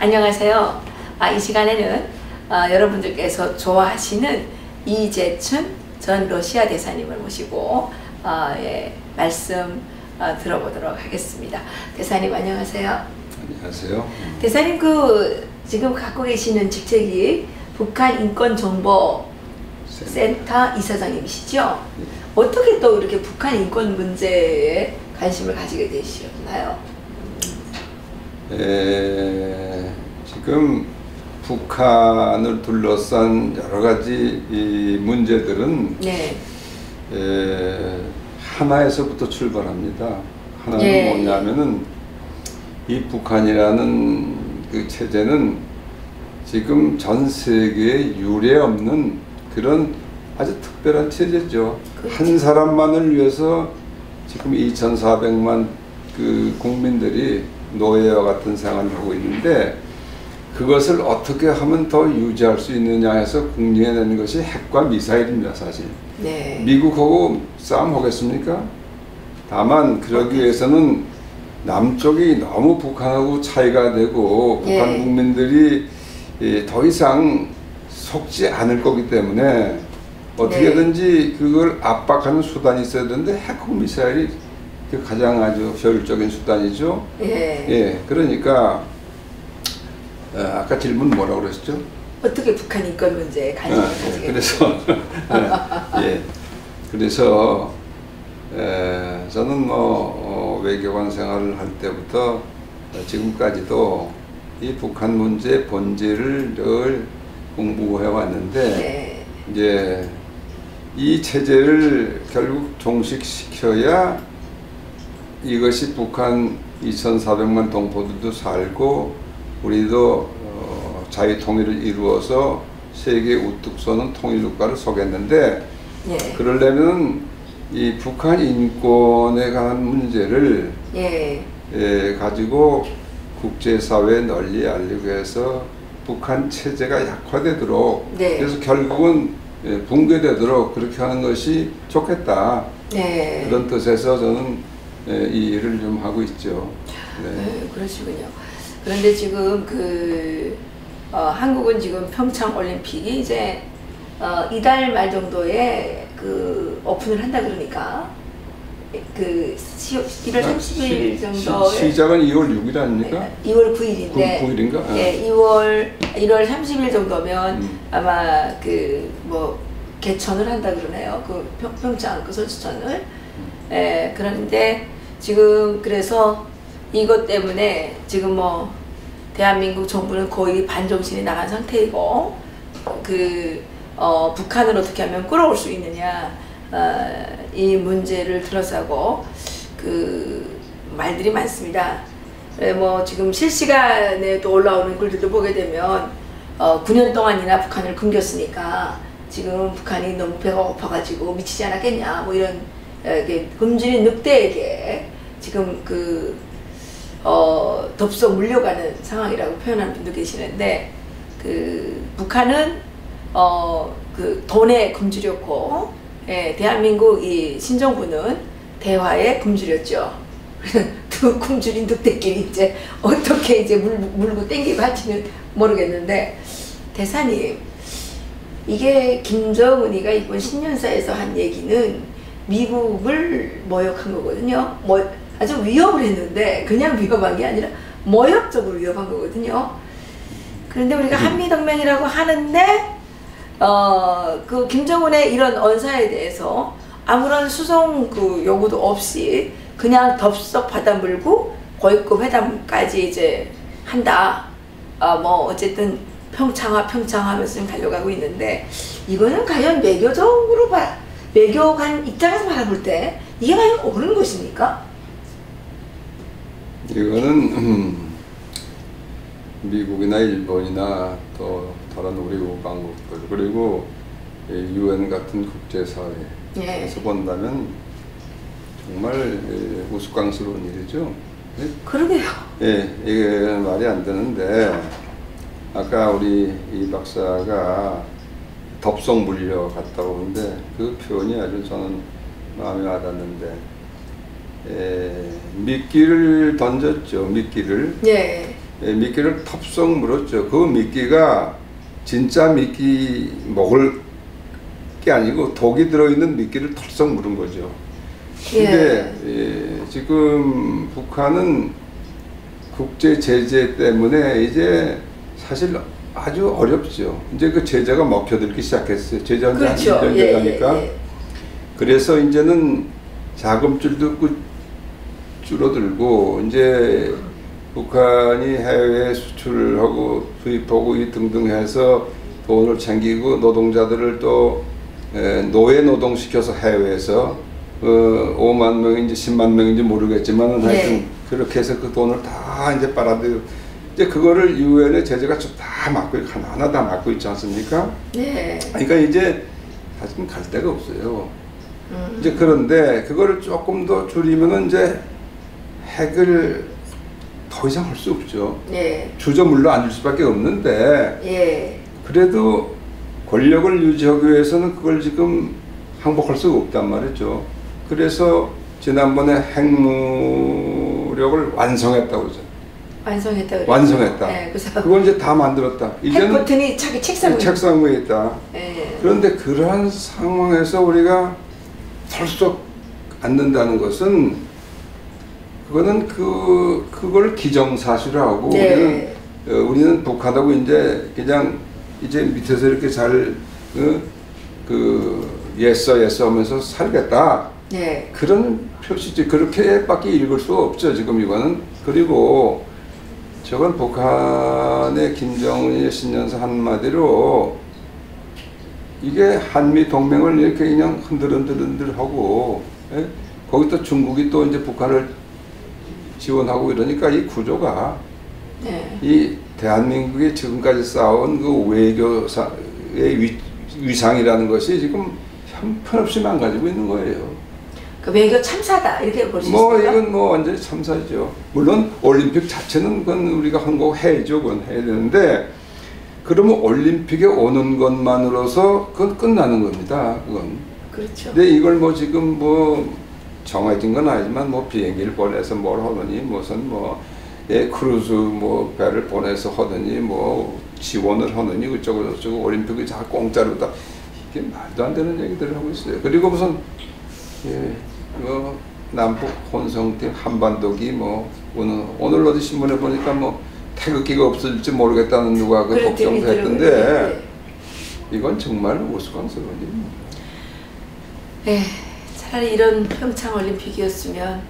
안녕하세요. 이 시간에는 여러분들께서 좋아하시는 이재춘 전 러시아 대사님을 모시고 말씀 들어보도록 하겠습니다. 대사님 안녕하세요. 안녕하세요. 대사님 지금 갖고 계시는 직책이 북한 인권정보센터 이사장님이시죠? 네. 어떻게 또 이렇게 북한 인권 문제에 관심을 가지게 되셨나요? 지금 북한을 둘러싼 여러 가지 이 문제들은 네. 하나에서부터 출발합니다. 하나는 예. 뭐냐면은 이 북한이라는 그 체제는 지금 전 세계에 유례 없는 그런 아주 특별한 체제죠. 그렇죠. 한 사람만을 위해서 지금 2,400만 그 국민들이 노예와 같은 생활을 하고 있는데, 그것을 어떻게 하면 더 유지할 수 있느냐 해서 궁리해낸 것이 핵과 미사일입니다, 사실. 네. 미국하고 싸움하겠습니까? 다만 그러기 위해서는 남쪽이 너무 북한하고 차이가 되고 북한 예. 국민들이 더 이상 속지 않을 거기 때문에 어떻게든지 그걸 압박하는 수단이 있어야 되는데 핵과 미사일이 그 가장 아주 효율적인 수단이죠. 예. 예, 그러니까 아까 질문 뭐라고 그러셨죠? 어떻게 북한 인권 문제에 관심을 가지게 그래서 예, 그래서 저는 외교관 생활을 할 때부터 지금까지도 이 북한 문제의 본질을 늘 공부해 왔는데, 네. 이제 이 체제를 결국 종식시켜야 이것이 북한 2,400만 동포들도 살고 우리도 자유 통일을 이루어서 세계 우뚝 서는 통일국가를 서겠는데, 예. 그러려면 이 북한 인권에 관한 문제를 가지고 국제사회에 널리 알리고 해서 북한 체제가 약화되도록, 네. 그래서 결국은 붕괴되도록 그렇게 하는 것이 좋겠다. 네. 그런 뜻에서 저는 이 일을 좀 하고 있죠. 네. 그러시군요. 그런데 지금 한국은 지금 평창 올림픽이 이제 이달 말 정도에 오픈을 한다 그러니까 1월 30일 정도에 시작은 2월 6일 아닙니까? 2월 9일인데 9일인가? 예, 1월 30일 정도면 아마 개천을 한다 그러네요. 평창 선수촌을. 예, 그런데 지금 그래서 이것 때문에 지금 대한민국 정부는 거의 반정신이 나간 상태이고, 북한을 어떻게 하면 끌어올 수 있느냐, 이 문제를 들어서고 말들이 많습니다. 지금 실시간에 또 올라오는 글들도 보게 되면 9년 동안이나 북한을 굶겼으니까 지금 북한이 너무 배가 고파가지고 미치지 않았겠냐, 이런 굶주린 늑대에게 지금 덥석 물려가는 상황이라고 표현하는 분도 계시는데, 북한은 돈에 굶주렸고, 대한민국 이 신정부는 대화에 굶주렸죠. 두 굶주린 늑대끼리 이제 어떻게 이제 물고 땡기고 할지는 모르겠는데, 대사님, 이게 김정은이가 이번 신년사에서 한 얘기는 미국을 모욕한 거거든요. 아주 위협을 했는데 그냥 위협한 게 아니라 모욕적으로 위협한 거거든요. 그런데 우리가 한미동맹이라고 하는데 김정은의 이런 언사에 대해서 아무런 수송 요구도 없이 그냥 덥석 받아물고 고위급 회담까지 이제 한다. 어쨌든 평창하면서 지금 달려가고 있는데, 이거는 과연 외교관 입장에서 바라볼 때 이게 과연 옳은 것입니까? 이거는 미국이나 일본이나 또 다른 우리 우방국들, 그리고 UN 같은 국제사회에서 본다면 정말 우스꽝스러운 일이죠. 그러게요. 예, 이게 말이 안 되는데, 아까 우리 이 박사가 덥석 물려갔다고 하는데 그 표현이 아주 저는 마음에 와닿는데, 미끼를 던졌죠. 미끼를. 네. 미끼를 텁썩 물었죠. 그 미끼가 진짜 미끼 먹을 게 아니고 독이 들어있는 미끼를 털썩 물은 거죠. 근데 지금 북한은 국제 제재 때문에 이제 사실 아주 어렵죠. 이제 그 제재가 먹혀들기 시작했어요. 제재한 지 한 1년 되니까. 그래서 이제는 자금줄도 줄어들고 이제 북한이 해외에 수출을 하고 수입하고 등등 해서 돈을 챙기고 노동자들을 또 노예 노동시켜서 해외에서 5만 명인지 10만 명인지 모르겠지만 하여튼 그렇게 해서 그 돈을 다 이제 빨아들이고 이제 그거를 유엔의 제재가 좀 다 막고 하나하나 다 막고 있지 않습니까? 네. 그러니까 이제 사실 갈 데가 없어요. 이제 그런데 그거를 조금 더 줄이면은 이제 핵을 더 이상 할 수 없죠. 주저물러 앉을 수밖에 없는데 그래도 권력을 유지하기 위해서는 그걸 지금 항복할 수가 없단 말이죠. 그래서 지난번에 핵무력을 완성했다고 그러죠. 완성했다. 그걸 이제 다 만들었다. 핵 버튼이 자기 책상 위에 있다. 그런데 그러한 상황에서 우리가 털썩 앉는다는 것은 그거는 그걸 기정사실하고 우리는 북한하고 이제 그냥 이제 밑에서 이렇게 잘 예서 하면서 살겠다. 그런 표시지. 그렇게밖에 읽을 수 없죠. 지금 이거는. 그리고 저건 북한의 김정은의 신년사 한마디로 이게 한미 동맹을 이렇게 그냥 흔들흔들하고 거기 또 중국이 또 이제 북한을 지원하고 이러니까 이 구조가 이 대한민국이 지금까지 쌓아온 그 외교의 위상이라는 것이 지금 형편없이 망가지고 있는 거예요. 그 외교 참사다 이렇게 볼 수 있습니까? 이건 완전히 참사죠. 물론 올림픽 자체는 그건 우리가 헌거해야죠. 그건 해야 되는데 그러면 올림픽에 오는 것만으로서 그건 끝나는 겁니다. 그건. 그렇죠. 근데 이걸 지금 정해진 건 아니지만 비행기를 보내서 뭘 하더니 무슨 크루즈 배를 보내서 하더니 지원을 하더니 그쪽으로 저쪽으로 올림픽이 다 공짜로 다 이게 말도 안 되는 얘기들을 하고 있어요. 그리고 무슨 남북 혼성팀 한반도기 오늘 어디 신문에 보니까 태극기가 없어질지 모르겠다는 누가 그 걱정도 했던데 이건 정말 우스꽝스러운 일입니다. 차라리 이런 평창 올림픽이었으면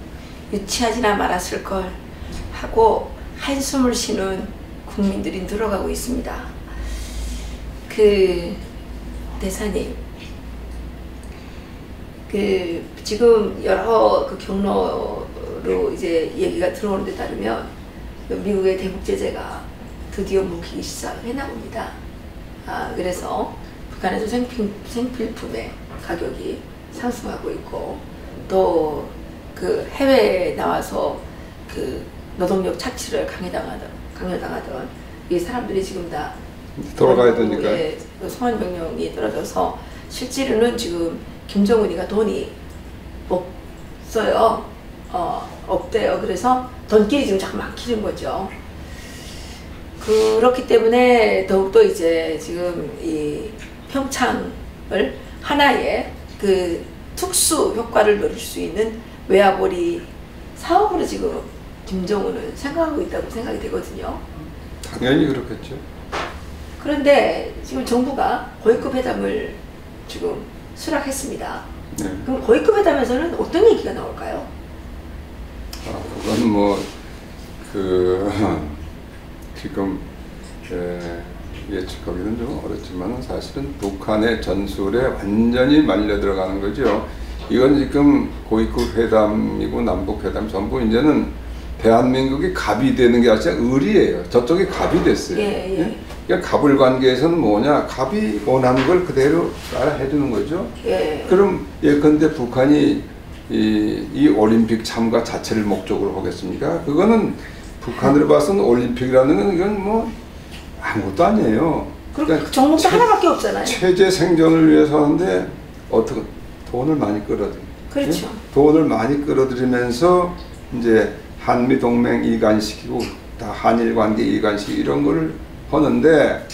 유치하지나 말았을 걸 하고 한숨을 쉬는 국민들이 늘어가고 있습니다. 대사님, 지금 여러 경로로 이제 얘기가 들어오는 데 따르면 미국의 대북 제재가 드디어 먹히기 시작했나 봅니다. 그래서 북한에서 생필품의 가격이 상승하고 있고 또 해외에 나와서 노동력 착취를 강요당하던 이 사람들이 지금 다 돌아가야 되니까 소환 명령이 떨어져서 실제로는 지금 김정은이가 돈이 없어요. 없대요. 그래서 돈길이 지금 자꾸 막히는 거죠. 그렇기 때문에 더욱더 이제 지금 이 평창을 하나의 특수 효과를 노릴 수 있는 외화벌이 사업으로 지금 김정은은 생각하고 있다고 생각이 되거든요. 당연히 그렇겠죠. 그런데 지금 정부가 고위급 회담을 지금 수락했습니다. 그럼 고위급 회담에서는 어떤 얘기가 나올까요? 그건 지금 예측하기는 좀 어렵지만 사실은 북한의 전술에 완전히 말려 들어가는 거죠. 이건 지금 고위급 회담이고 남북 회담 전부 이제는 대한민국이 갑이 되는 게 아니라 을이에요. 저쪽이 갑이 됐어요. 그러니까 갑을 관계에서는 뭐냐, 갑이 원하는 걸 그대로 따라 해주는 거죠. 그럼 예컨대 북한이 이 올림픽 참가 자체를 목적으로 하겠습니까? 그거는 북한으로 봐서는 올림픽이라는 건 이건 아무것도 아니에요. 그러니까 정목도 하나밖에 없잖아요. 체제 생존을 위해서 하는데 어떻게 돈을 많이 끌어들여. 그렇죠. 돈을 많이 끌어들이면서 이제 한미 동맹 이간시키고 다 한일 관계 이관식 이런 걸 하는데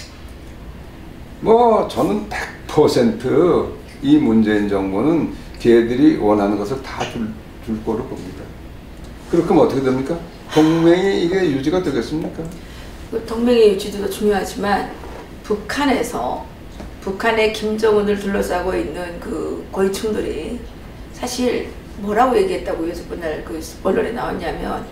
뭐 저는 100% 이 문재인 정부는 걔들이 원하는 것을 다 줄 거로 봅니다. 그렇게 어떻게 됩니까? 동맹이 이게 유지가 되겠습니까? 동맹의 유지도 중요하지만 북한에서 북한의 김정은을 둘러싸고 있는 그 고위층들이 사실 뭐라고 얘기했다고요? 저번날 그 언론에 나왔냐면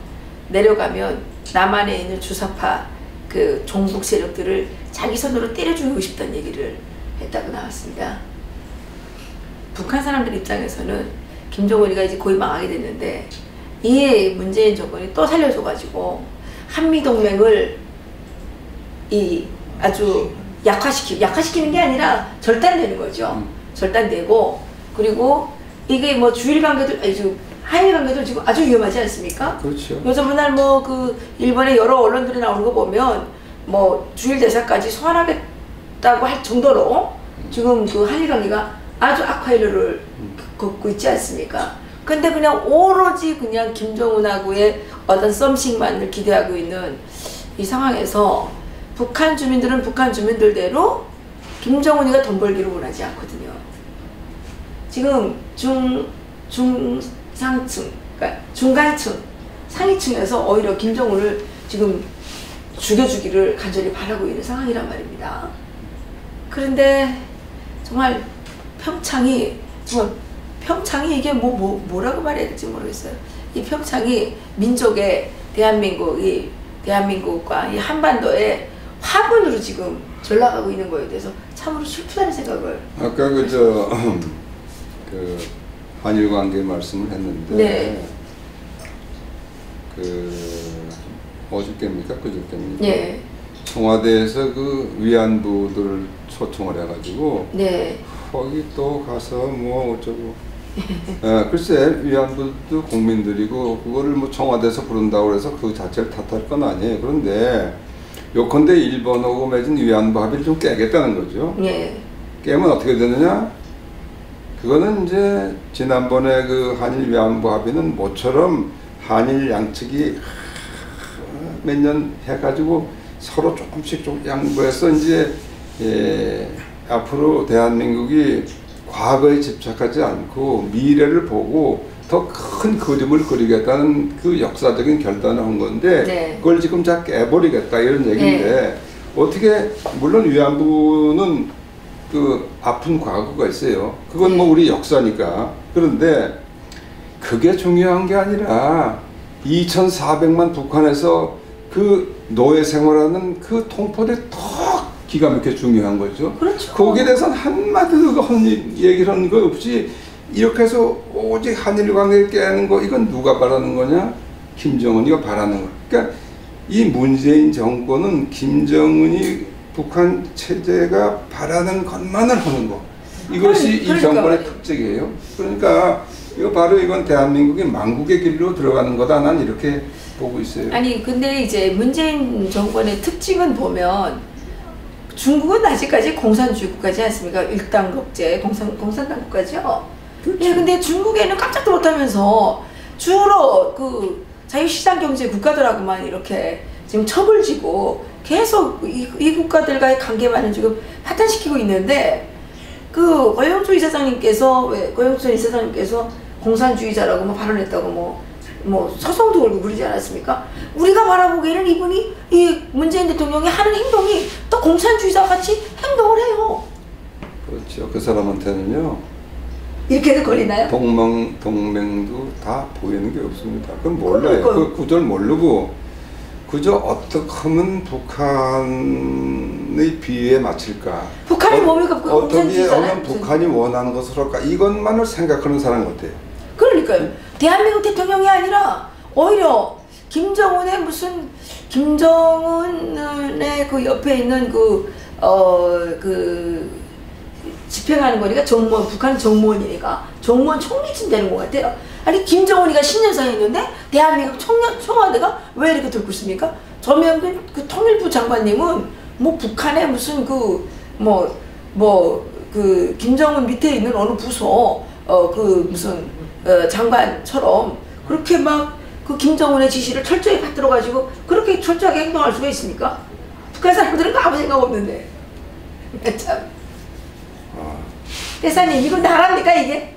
내려가면 남한에 있는 주사파 그 종북 세력들을 자기 손으로 때려 죽이고 싶다는 얘기를 했다고 나왔습니다. 북한 사람들 입장에서는 김정은이가 이제 거의 망하게 됐는데 이 문재인 정권이 또 살려줘가지고 한미동맹을 이 아주 약화시키는 게 아니라 절단되는 거죠. 절단되고 그리고 이게 뭐 주일 관계도 한일 관계도 지금 아주 위험하지 않습니까? 그렇죠. 요즘 날 뭐 그 일본의 여러 언론들이 나오는 거 보면 뭐 주일 대사까지 소환하겠다고 할 정도로 지금 그 한일 관계가 아주 악화일로를 걷고 있지 않습니까? 근데 그냥 오로지 그냥 김정은하고의 어떤 썸씽만을 기대하고 있는 이 상황에서 북한 주민들은 북한 주민들대로 김정은이가 돈 벌기를 원하지 않거든요. 지금 중상층, 그러니까 중간층, 상위층에서 오히려 김정은을 지금 죽여주기를 간절히 바라고 있는 상황이란 말입니다. 그런데 정말 평창이 이게 뭐라고 말해야 될지 모르겠어요. 이 평창이 민족의 대한민국과 이 한반도의 화분으로 지금 전락하고 있는 거에 대해서 참으로 슬프다는 생각을. 아까 그 한일 관계 말씀을 했는데 네. 어저께입니까? 그저께입니까? 네. 청와대에서 그 위안부들을 초청을 해가지고 네. 거기 또 가서 뭐 어쩌고 글쎄 위안부도 국민들이고 그거를 뭐 청와대에서 부른다고 해서 그 자체를 탓할 건 아니에요. 그런데 요컨대 일본하고 맺은 위안부 합의를 좀 깨겠다는 거죠. 네. 깨면 어떻게 되느냐? 그거는 이제 지난번에 그 한일 위안부 합의는 모처럼 한일 양측이 몇 년 해가지고 서로 조금씩 좀 양보해서 이제 앞으로 대한민국이 과거에 집착하지 않고 미래를 보고 더 큰 그림을 그리겠다는 그 역사적인 결단을 한 건데 네. 그걸 지금 다 깨버리겠다 이런 얘기인데 네. 어떻게 물론 위안부는 그 아픈 과거가 있어요. 그건 뭐 우리 역사니까. 그런데 그게 중요한 게 아니라 2,400만 북한에서 그 노예 생활하는 그 통포대 더 기가 막히게 중요한 거죠. 그렇죠. 거기에 대해서는 한마디도 얘기를 하는 거 없이 이렇게 해서 오직 한일 관계를 깨는 거 이건 누가 바라는 거냐? 김정은이가 바라는 거. 그러니까 이 문재인 정권은 김정은이 북한 체제가 바라는 것만을 하는 거. 이것이 이 정권의 특징이에요. 그러니까 이거 바로 이건 대한민국이 망국의 길로 들어가는 거다. 난 이렇게 보고 있어요. 아니 근데 이제 문재인 정권의 특징은 보면 중국은 아직까지 공산주의 국가지 않습니까? 일당독재 공산당 국가죠. 그렇죠. 예, 근데 중국에는 깜짝도 못하면서 주로 그 자유시장 경제 국가들하고만 이렇게 지금 척을 지고 계속 이 국가들과의 관계만을 지금 파탄시키고 있는데 그 고영주 이사장님께서 공산주의자라고 뭐 발언했다고 뭐 소송도 걸고 그러지 않았습니까? 우리가 바라보기에는 이분이 이 문재인 대통령이 하는 행동이 또 공산주의자 같이 행동을 해요. 그렇죠. 그 사람한테는요. 이렇게도 걸리나요? 동맹도 다 보이는 게 없습니다. 그건 몰라요. 그 구조를 모르고 그저 어떻게 하면 북한의 비위에 맞출까? 북한이 뭡니까? 어떻게 하면 북한이 원하는 것을 할까? 이것만을 생각하는 사람 같아요. 그러니까요. 대한민국 대통령이 아니라 오히려 김정은의 김정은의 그 옆에 있는 집행하는 거니까 북한 정무원이니까 정무원 총리쯤 되는 것 같아요. 아니 김정은이가 신년사에 있는데 대한민국 청와대가 왜 이렇게 들고 있습니까? 전명근 그 통일부 장관님은 뭐 북한의 무슨 김정은 밑에 있는 어느 부서 장관처럼 그렇게 막 그 김정은의 지시를 철저히 받들어 가지고 그렇게 철저하게 행동할 수가 있습니까? 북한 사람들은 그 아무 생각 없는데. 참. 대사님 이거 나랍니까 이게?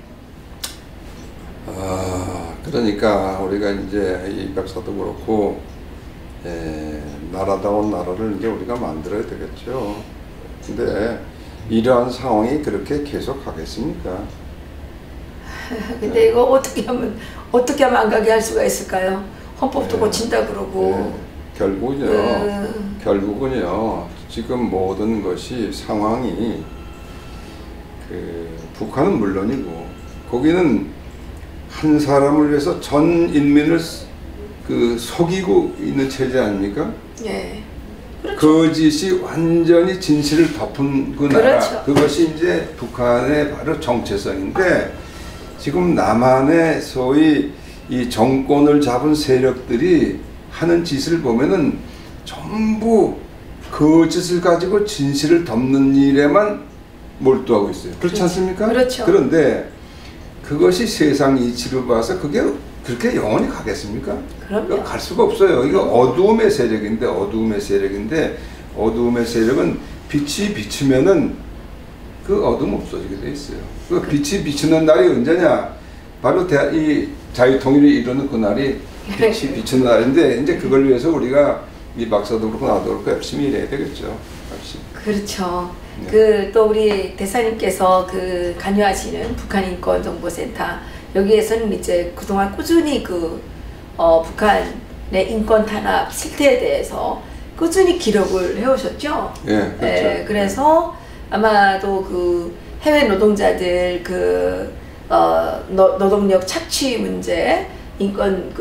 그러니까 우리가 이제 이 박사도 그렇고 나라다운 나라를 이제 우리가 만들어야 되겠죠. 근데 이러한 상황이 그렇게 계속 가겠습니까? 근데 이거 어떻게 하면 안 가게 할 수가 있을까요? 헌법도 고친다 그러고. 결국은요 지금 모든 것이 상황이 북한은 물론이고 거기는 한 사람을 위해서 전 인민을 속이고 있는 체제 아닙니까? 예. 그렇죠. 거짓이 완전히 진실을 덮은 그 나라. 그렇죠. 그것이 이제 북한의 바로 정체성인데 지금 남한의 소위 이 정권을 잡은 세력들이 하는 짓을 보면은 전부 거짓을 가지고 진실을 덮는 일에만 몰두하고 있어요. 그렇지 않습니까? 그렇죠. 그런데 그것이 세상 이치로 봐서 그게 그렇게 영원히 가겠습니까? 그럼요. 갈 수가 없어요. 이거 어두움의 세력인데 어두움의 세력은 빛이 비치면은 그 어둠 없어지게 돼 있어요. 그 빛이 비치는 날이 언제냐? 바로 이 자유통일을 이루는 그 날이 빛이 비치는 날인데 이제 그걸 위해서 우리가 이 박사도 그렇고 나도 그렇고 열심히 일해야 되겠죠. 열심히. 그렇죠. 네. 또 우리 대사님께서 관여하시는 북한인권정보센터 여기에서는 이제 그동안 꾸준히 북한의 인권 탄압 실태에 대해서 꾸준히 기록을 해오셨죠. 예, 그렇죠. 네, 그래서 아마도 해외 노동자들 노동력 착취 문제, 인권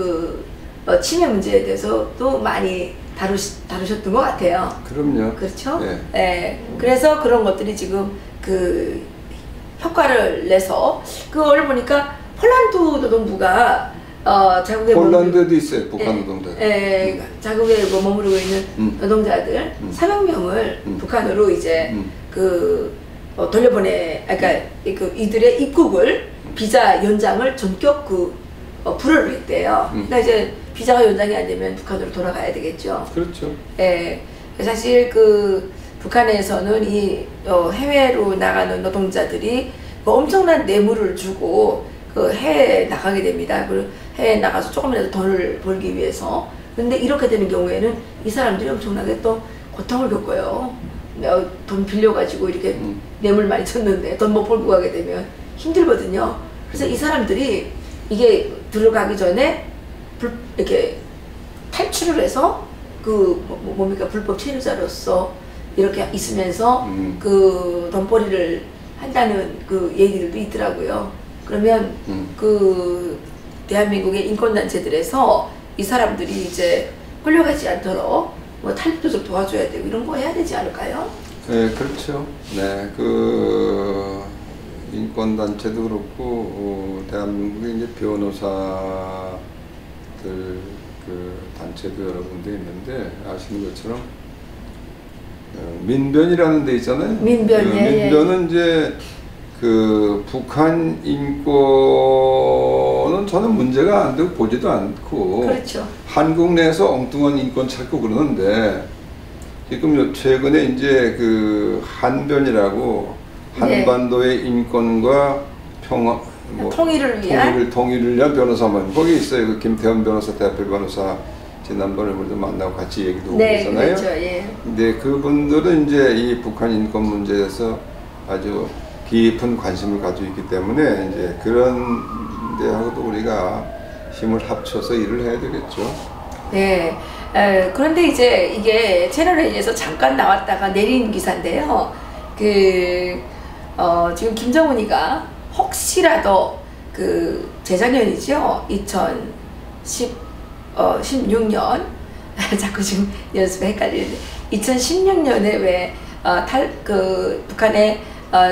침해 문제에 대해서도 많이 다루셨던 것 같아요. 그럼요. 그렇죠? 네. 네. 그래서 그런 것들이 지금 효과를 내서 오늘 보니까 폴란드 노동부가 자국에 폴란드도 있어요. 북한 노동자. 자국에 머무르고 있는 노동자들 400명을 북한으로 이제 돌려보내, 이들의 입국을 비자 연장을 전격 불허를 했대요. 그러니까 이제 비자가 연장이 안 되면 북한으로 돌아가야 되겠죠. 그렇죠. 사실 북한에서는 이 해외로 나가는 노동자들이 엄청난 뇌물을 주고 해외에 나가게 됩니다. 그리고 해외에 나가서 조금이라도 돈을 벌기 위해서. 그런데 이렇게 되는 경우에는 이 사람들이 엄청나게 또 고통을 겪어요. 돈 빌려가지고 이렇게 뇌물 많이 줬는데 돈 못 벌고 가게 되면 힘들거든요. 그래서 이 사람들이 이게 들어가기 전에 이렇게 탈출을 해서 뭡니까 불법 체류자로서 이렇게 있으면서 돈벌이를 한다는 얘기들도 있더라고요. 그러면 대한민국의 인권단체들에서 이 사람들이 이제 끌려가지 않도록 탈북도 좀 도와줘야 되고 이런 거 해야 되지 않을까요? 네, 그렇죠. 네, 인권단체도 그렇고 대한민국의 이제 변호사들 단체도 여러 군데 있는데 아시는 것처럼 민변이라는 데 있잖아요. 민변은 이제 북한 인권은 저는 문제가 안 되고 보지도 않고 그렇죠. 한국 내에서 엉뚱한 인권 찾고 그러는데 지금 최근에 이제 한변이라고 한반도의 인권과 평화 통일을 위한 변호사만 거기 있어요. 김태현 변호사 대표 변호사 지난번에 우리도 만나고 같이 얘기도 하고 있잖아요. 그렇죠. 예. 근데 그분들은 이제 이 북한 인권 문제에서 아주 깊은 관심을 가지고 있기 때문에 이제 그런 데하고도 우리가 힘을 합쳐서 일을 해야 되겠죠. 네. 그런데 이제 이게 채널A에서 잠깐 나왔다가 내린 기사인데요. 지금 김정은이가 혹시라도 재작년이죠. 2016년 자꾸 지금 연습에 헷갈리는데 2016년에 왜 북한의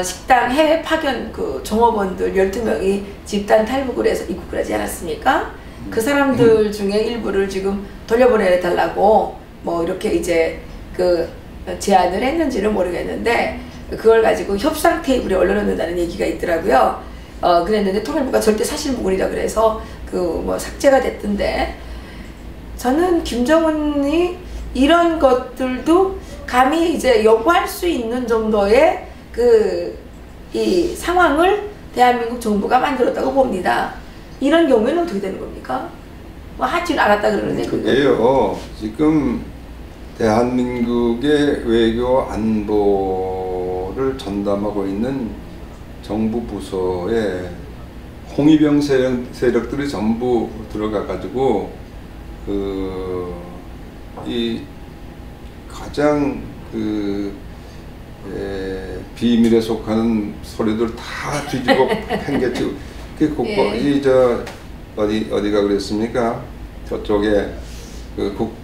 식당 해외 파견 종업원들 12명이 집단 탈북을 해서 입국을 하지 않았습니까? 그 사람들 중에 일부를 지금 돌려보내달라고 이렇게 이제 제안을 했는지는 모르겠는데 그걸 가지고 협상 테이블에 올려놓는다는 얘기가 있더라고요. 그랬는데 통일부가 절대 사실무근이라 그래서 삭제가 됐던데 저는 김정은이 이런 것들도 감히 이제 요구할 수 있는 정도의 이 상황을 대한민국 정부가 만들었다고 봅니다. 이런 경우에는 어떻게 되는 겁니까? 뭐 하지는 않았다 그러는데 그게요. 지금 대한민국의 외교 안보를 전담하고 있는 정부 부서에 홍위병 세력들이 전부 들어가 가지고 이 가장 비밀에 속하는 소리들 다 뒤집어 팽개치고 어디가 그랬습니까? 저쪽에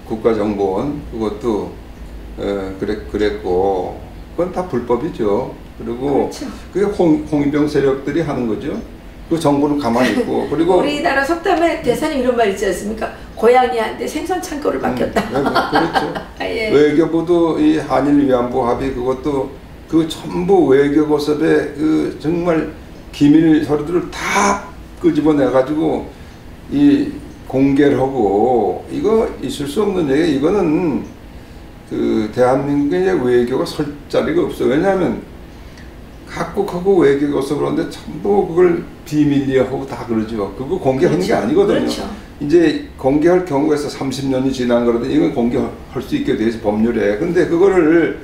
국가정보원 그것도 그랬고 그건 다 불법이죠. 그리고 그렇죠. 그게 홍위병 세력들이 하는 거죠. 그 정부는 가만히 있고 그리고 우리나라 속담에 대사님 이런 말 있지 않습니까? 고양이한테 생선 창고를 맡겼다. 그렇죠. 예. 외교부도 이 한일 위안부 합의 그것도 그 전부 외교 고섭에 정말 기밀 서류들을 다 끄집어내 가지고 이 공개를 하고 이거 있을 수 없는 얘기. 이거는 대한민국의 외교가 설 자리가 없어. 왜냐하면 각국하고 외교 고섭을 하는데 전부 그걸 비밀리하고 다 그러죠. 그거 공개하는 그렇죠. 게 아니거든요. 그렇죠. 이제 공개할 경우가 있어. 30년이 지난 거라도 이건 공개할 수 있게 돼 있어 법률에. 근데 그거를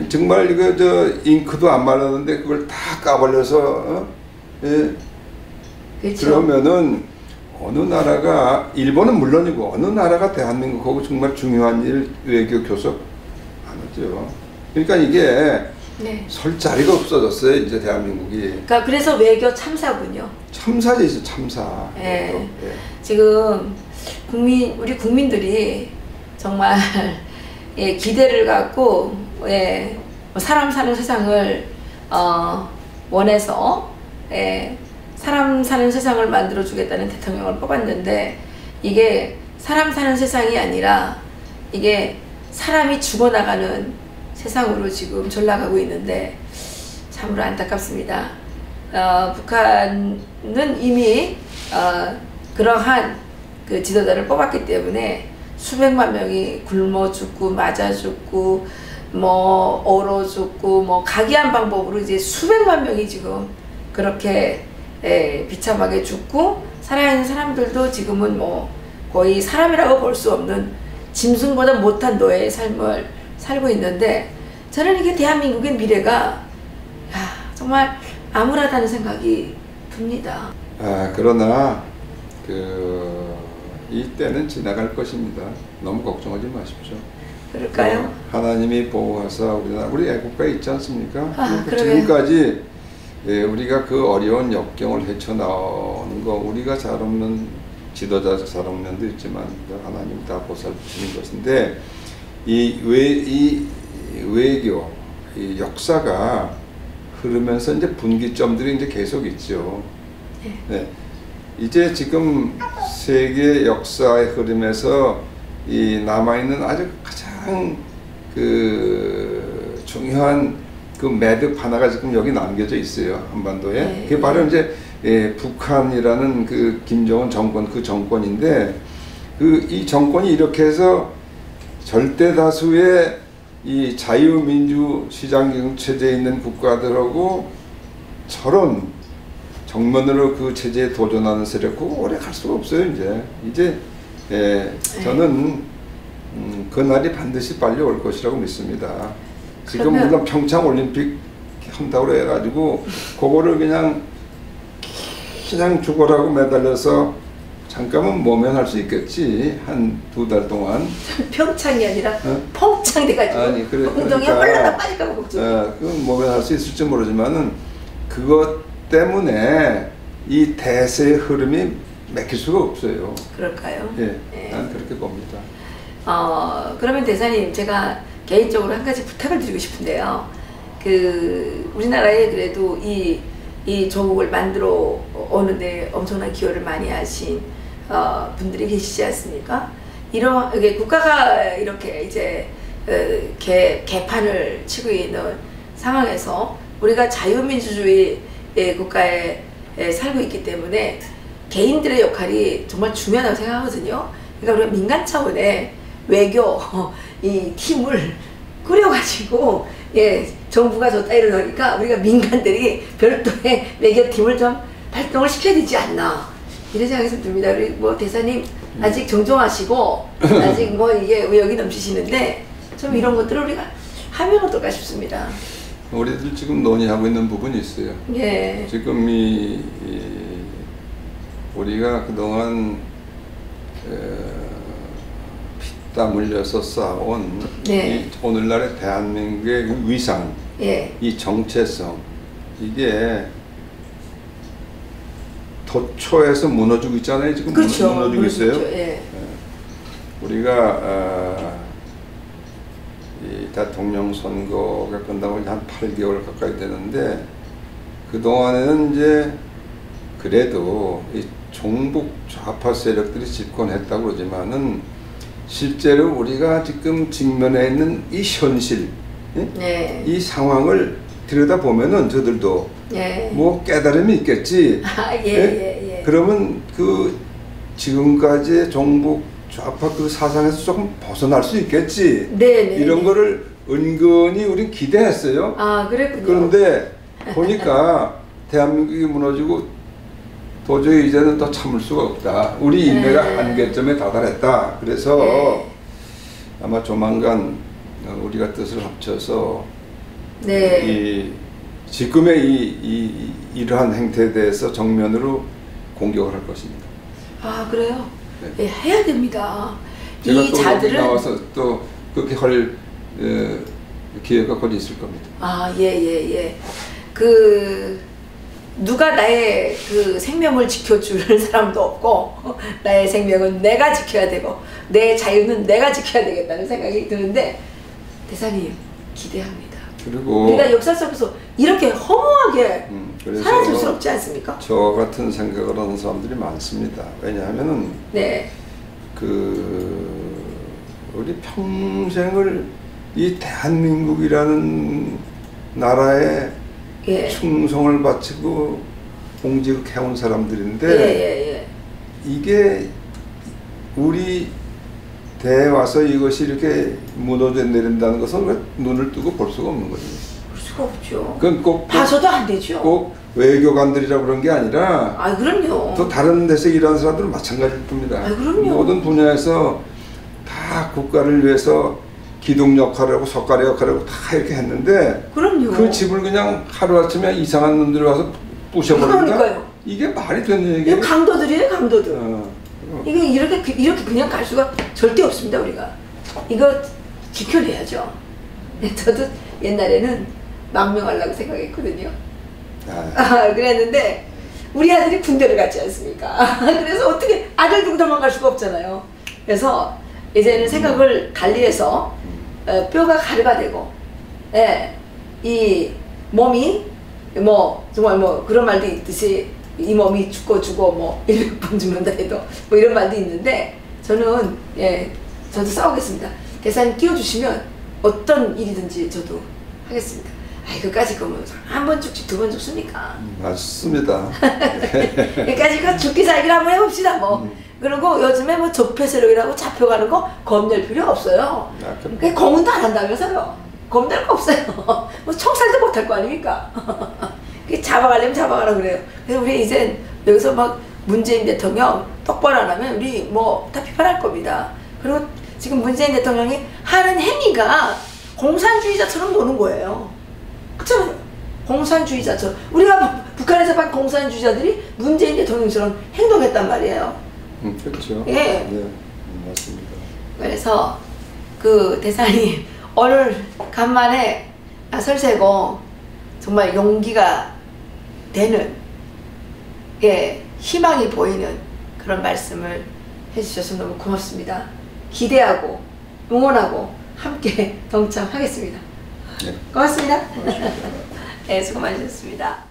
정말 이거 잉크도 안 말랐는데 그걸 다 까발려서 그렇죠. 그러면은 어느 나라가 일본은 물론이고 어느 나라가 대한민국하고 정말 중요한 외교 교섭 안 하죠. 그러니까 이게 설 자리가 없어졌어요. 이제 대한민국이. 그러니까 그래서 외교 참사군요. 참사지 참사. 예. 지금 우리 국민들이 정말 기대를 갖고 사람 사는 세상을 원해서 사람 사는 세상을 만들어 주겠다는 대통령을 뽑았는데 이게 사람 사는 세상이 아니라 이게 사람이 죽어나가는 세상으로 지금 전락하고 있는데 참으로 안타깝습니다. 북한은 이미 그러한 지도자를 뽑았기 때문에 수백만 명이 굶어 죽고 맞아 죽고 뭐 얼어 죽고 뭐 각이한 방법으로 이제 수백만 명이 지금 그렇게 비참하게 죽고 살아있는 사람들도 지금은 뭐 거의 사람이라고 볼 수 없는 짐승보다 못한 노예의 삶을 살고 있는데 저는 이게 대한민국의 미래가 정말 암울하다는 생각이 듭니다. 그러나 이때는 지나갈 것입니다. 너무 걱정하지 마십시오. 그럴까요? 하나님이 보호하사 우리 애국가에 있지 않습니까? 지금까지 우리가 그 어려운 역경을 헤쳐나오는 거 우리가 잘 없는 지도자 잘 없는 도 있지만 하나님 다 보살피시는 것인데 이 외교 이 역사가 흐르면서 이제 분기점들이 이제 계속 있죠. 네. 이제 지금 세계 역사의 흐름에서 이 남아있는 아주 가장 중요한 매듭 하나가 지금 여기 남겨져 있어요. 한반도에. 그게 바로 이제 북한이라는 김정은 정권 정권인데 이 정권이 이렇게 해서 절대 다수의 이 자유민주 시장 체제에 있는 국가들하고 저런 정면으로 그 체제에 도전하는 세력 그거 오래 갈 수가 없어요. 이제 저는 그날이 반드시 빨리 올 것이라고 믿습니다. 지금 물론 평창 올림픽 한다고 해가지고 그거를 그냥 죽어라고 매달려서 잠깐은 모면할 수 있겠지. 한 2달 동안. 평창이 아니라 펑창돼가지고 엉덩이에 빨라다 빠질까 봐 걱정. 그건 모면할 수 있을지 모르지만은 그것 때문에 이 대세의 흐름이 막힐 수가 없어요. 그럴까요? 난 그렇게 봅니다. 그러면 대사님 제가 개인적으로 한 가지 부탁을 드리고 싶은데요. 우리나라에 그래도 이 조국을 만들어 오는데 엄청난 기여를 많이 하신 분들이 계시지 않습니까? 이게 국가가 이렇게 이제 개판을 치고 있는 상황에서 우리가 자유민주주의 국가에 살고 있기 때문에 개인들의 역할이 정말 중요하다고 생각하거든요. 그러니까 우리가 민간 차원의 외교 이 팀을 꾸려가지고 예 정부가 줬다 이러니까 우리가 민간들이 별도의 외교팀을 좀 발동을 시켜야 되지 않나 이런 생각이 듭니다. 우리 뭐 대사님 아직 정정하시고 아직 뭐 이게 의욕이 넘치시는데 좀 이런 것들을 우리가 하면 어떨까 싶습니다. 우리들 지금 논의하고 있는 부분이 있어요. 예. 지금 우리가 그동안 피땀 흘려서 쌓아온 네. 이 오늘날의 대한민국의 위상, 예. 이 정체성 이게 도초에서 무너지고 있잖아요. 지금 그렇죠. 무너지고 있어요. 예. 우리가 이 대통령 선거가 끝나고 한 8개월 가까이 되는데 그 동안에는 이제 그래도 이 종북 좌파 세력들이 집권했다고 그러지만은 실제로 우리가 지금 직면해 있는 이 현실, 네. 이 상황을 들여다 보면은 저들도 예. 뭐 깨달음이 있겠지. 예. 그러면 그 지금까지의 종북 좌파 그 사상에서 조금 벗어날 수 있겠지. 네네. 이런 거를 은근히 우린 기대했어요. 아, 그랬군요. 그런데 보니까 대한민국이 무너지고 도저히 이제는 더 참을 수가 없다. 우리 인내가 한계점에 다다랐다. 그래서 네. 아마 조만간 우리가 뜻을 합쳐서 네. 이 지금의 이러한 행태에 대해서 정면으로 공격을 할 것입니다. 아, 그래요? 네. 예, 해야 됩니다. 제가 이 또 자들은 나와서 또 그렇게 할 기회가 곧 있을 겁니다. 아, 예. 그 누가 나의 그 생명을 지켜줄 사람도 없고 나의 생명은 내가 지켜야 되고 내 자유는 내가 지켜야 되겠다는 생각이 드는데 대사님 기대합니다. 그리고 우리가 역사 속에서 이렇게 허무하게 그래서 사라질 수 없지 않습니까? 저 같은 생각을 하는 사람들이 많습니다. 왜냐하면은 네. 우리 평생을 이 대한민국이라는 나라에 예. 충성을 바치고 공직을 해온 사람들인데 예. 이게 우리 대에 와서 이것이 이렇게 무너져 내린다는 것은 왜 눈을 뜨고 볼 수가 없는 거죠. 볼 수가 없죠. 그건 꼭 봐서도 안 되죠. 꼭 외교관들이라고 그런 게 아니라 아, 그럼요. 또 다른 데서 일하는 사람들은 마찬가지일 겁니다. 아, 그럼요. 모든 분야에서 다 국가를 위해서 기둥 역할하고 석가래 역할하고 다 이렇게 했는데 그럼요. 그 집을 그냥 하루아침에 이상한 놈들이 와서 부셔버린다? 그러니까요. 이게 말이 되는 얘기예요? 이거 강도들이에요, 강도들. 이거 이렇게 그냥 갈 수가 절대 없습니다, 우리가. 이거 지켜내야죠. 저도 옛날에는 망명하려고 생각했거든요. 그랬는데 우리 아들이 군대를 갔지 않습니까? 그래서 어떻게 아들 두고 도망갈 수가 없잖아요. 그래서 이제는 생각을 달리해서 뼈가 가루가 되고, 예, 이 몸이 뭐 정말 뭐 그런 말도 있듯이 이 몸이 죽고 뭐 100번 죽는다 해도 뭐 이런 말도 있는데 저는 저도 싸우겠습니다. 대사님 끼워주시면 어떤 일이든지 저도 하겠습니다. 아이 그까짓 거면 한 번 죽지 두 번 죽습니까? 맞습니다. 그까짓 죽기 살기를 한번 해봅시다 뭐. 그리고 요즘에 뭐 적폐세력이라고 잡혀가는 거 겁낼 필요 없어요. 그 고문도 안 한다면서요. 겁낼 거 없어요. 뭐 총살도 못할 거 아닙니까? 잡아가려면 잡아가라 그래요. 그래서 우리 이제 여기서 막 문재인 대통령 똑바로 안 하면 우리 뭐 다 비판할 겁니다. 그리고 지금 문재인 대통령이 하는 행위가 공산주의자처럼 노는 거예요. 그렇잖아요. 공산주의자처럼. 우리가 북한에서 본 공산주의자들이 문재인 대통령처럼 행동했단 말이에요. 그렇죠. 예. 네, 맞습니다. 그래서 그 대사님 오늘 간만에 설세고 정말 용기가 되는 희망이 보이는 그런 말씀을 해주셔서 너무 고맙습니다. 기대하고 응원하고 함께 동참하겠습니다. 네. 고맙습니다. 네, 수고 많으셨습니다.